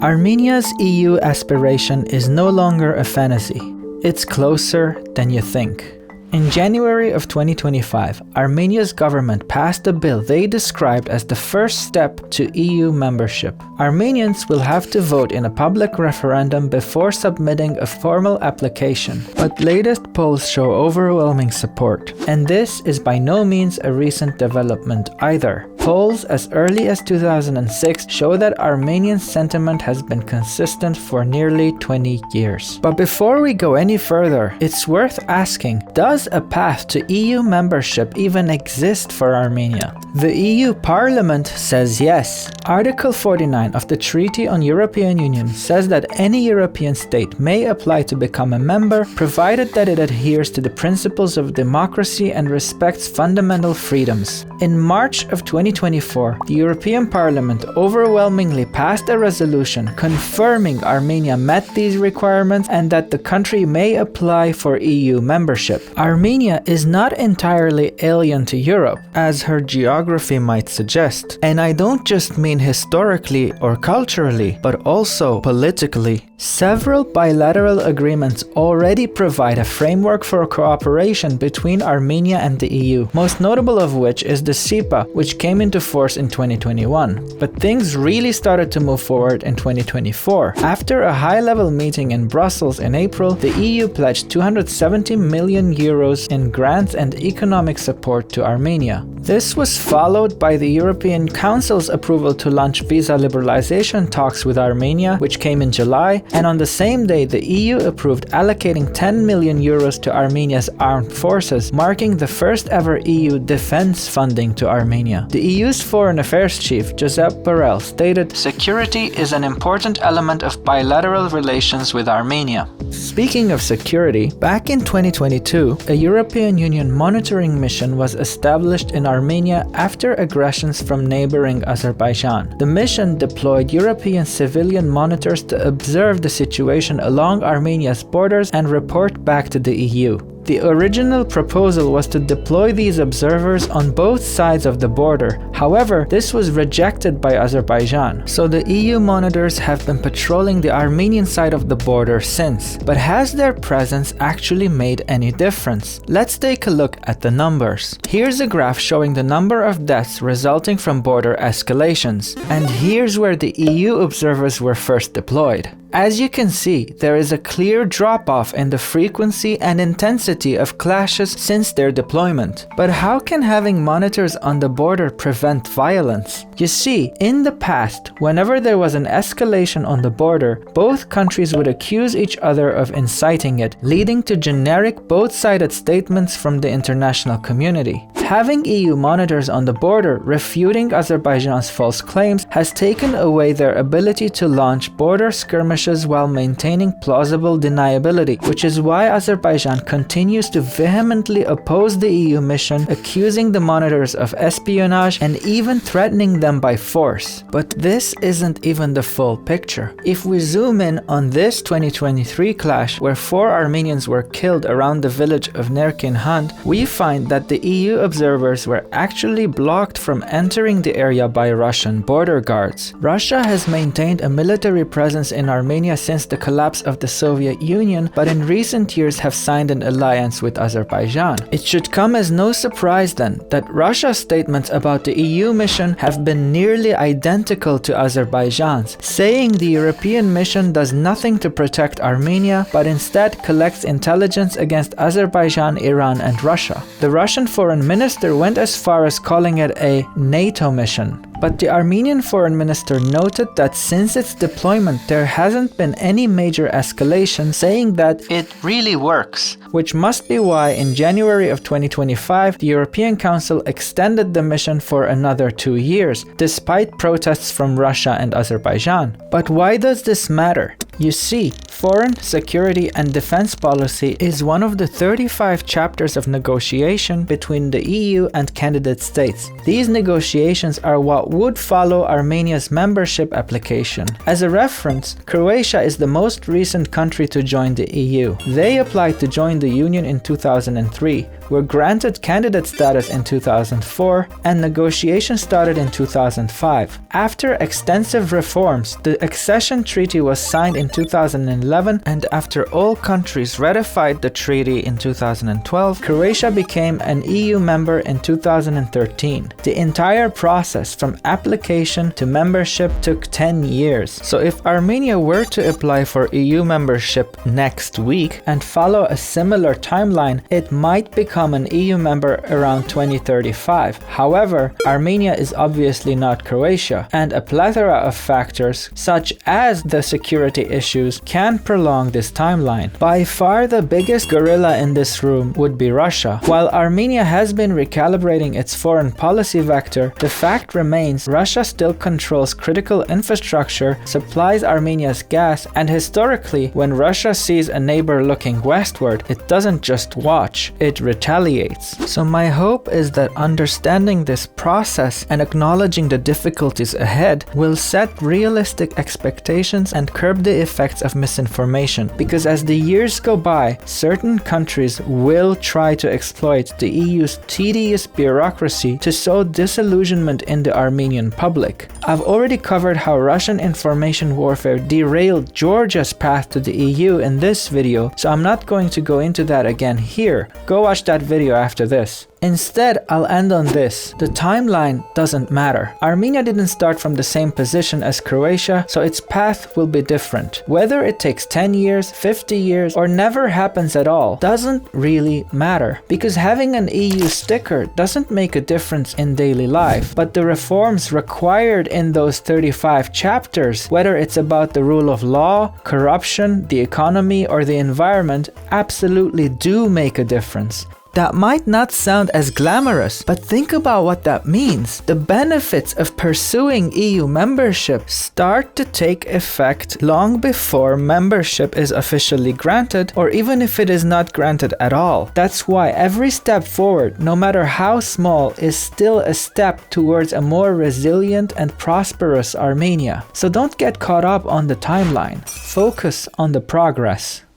Armenia's EU aspiration is no longer a fantasy. It's closer than you think. In January of 2025, Armenia's government passed a bill they described as the first step to EU membership. Armenians will have to vote in a public referendum before submitting a formal application, but latest polls show overwhelming support. And this is by no means a recent development either. Polls as early as 2006 show that Armenian sentiment has been consistent for nearly 20 years. But before we go any further, it's worth asking, does a path to EU membership even exist for Armenia? The EU Parliament says yes. Article 49 of the Treaty on European Union says that any European state may apply to become a member, provided that it adheres to the principles of democracy and respects fundamental freedoms. In March of 2024, the European Parliament overwhelmingly passed a resolution confirming Armenia met these requirements and that the country may apply for EU membership. Armenia is not entirely alien to Europe, as her geography might suggest. And I don't just mean historically or culturally, but also politically. Several bilateral agreements already provide a framework for cooperation between Armenia and the EU, most notable of which is the CEPA, which came into force in 2021. But things really started to move forward in 2024. After a high-level meeting in Brussels in April, the EU pledged 270 million euros in grants and economic support to Armenia. This was followed by the European Council's approval to launch visa liberalization talks with Armenia, which came in July, and on the same day the EU approved allocating 10 million euros to Armenia's armed forces, marking the first ever EU defense funding to Armenia. The EU's Foreign Affairs Chief, Josep Borrell, stated, "Security is an important element of bilateral relations with Armenia." Speaking of security, back in 2022, a European Union monitoring mission was established in Armenia after aggressions from neighboring Azerbaijan. The mission deployed European civilian monitors to observe the situation along Armenia's borders and report back to the EU. The original proposal was to deploy these observers on both sides of the border. However, this was rejected by Azerbaijan, so the EU monitors have been patrolling the Armenian side of the border since. But has their presence actually made any difference? Let's take a look at the numbers. Here's a graph showing the number of deaths resulting from border escalations. And here's where the EU observers were first deployed. As you can see, there is a clear drop-off in the frequency and intensity of clashes since their deployment. But how can having monitors on the border prevent violence? You see, in the past, whenever there was an escalation on the border, both countries would accuse each other of inciting it, leading to generic both-sided statements from the international community. Having EU monitors on the border refuting Azerbaijan's false claims has taken away their ability to launch border skirmishes while maintaining plausible deniability, which is why Azerbaijan continues to vehemently oppose the EU mission, accusing the monitors of espionage and even threatening them by force. But this isn't even the full picture. If we zoom in on this 2023 clash where 4 Armenians were killed around the village of Nerkin-Hand, we find that the EU observers were actually blocked from entering the area by Russian border guards. Russia has maintained a military presence in Armenia since the collapse of the Soviet Union, but in recent years have signed an alliance with Azerbaijan. It should come as no surprise then that Russia's statements about the EU mission have been nearly identical to Azerbaijan's, saying the European mission does nothing to protect Armenia, but instead collects intelligence against Azerbaijan, Iran, and Russia. The Russian foreign minister went as far as calling it a NATO mission. But the Armenian foreign minister noted that since its deployment there hasn't been any major escalation, saying that it really works. Which must be why in January of 2025 the European Council extended the mission for another 2 years, despite protests from Russia and Azerbaijan. But why does this matter? You see, foreign, security, and defense policy is one of the 35 chapters of negotiation between the EU and candidate states. These negotiations are what would follow Armenia's membership application. As a reference, Croatia is the most recent country to join the EU. They applied to join the Union in 2003, were granted candidate status in 2004, and negotiations started in 2005. After extensive reforms, the accession treaty was signed in 2011, and after all countries ratified the treaty in 2012, Croatia became an EU member in 2013. The entire process from application to membership took 10 years. So if Armenia were to apply for EU membership next week and follow a similar timeline, it might become an EU member around 2035. However, Armenia is obviously not Croatia, and a plethora of factors, such as the security issues, can prolong this timeline. By far the biggest gorilla in this room would be Russia. While Armenia has been recalibrating its foreign policy vector, the fact remains Russia still controls critical infrastructure, supplies Armenia's gas, and historically, when Russia sees a neighbor looking westward, it doesn't just watch, it retaliates. So my hope is that understanding this process and acknowledging the difficulties ahead will set realistic expectations and curb the effects of misinformation, because as the years go by, certain countries will try to exploit the EU's tedious bureaucracy to sow disillusionment in the Armenian public. I've already covered how Russian information warfare derailed Georgia's path to the EU in this video, so I'm not going to go into that again here. Go watch that video after this. Instead, I'll end on this. The timeline doesn't matter. Armenia didn't start from the same position as Croatia, so its path will be different. Whether it takes 10 years, 50 years, or never happens at all, doesn't really matter. Because having an EU sticker doesn't make a difference in daily life, but the reforms required in those 35 chapters, whether it's about the rule of law, corruption, the economy, or the environment, absolutely do make a difference. That might not sound as glamorous, but think about what that means. The benefits of pursuing EU membership start to take effect long before membership is officially granted, or even if it is not granted at all. That's why every step forward, no matter how small, is still a step towards a more resilient and prosperous Armenia. So don't get caught up on the timeline. Focus on the progress.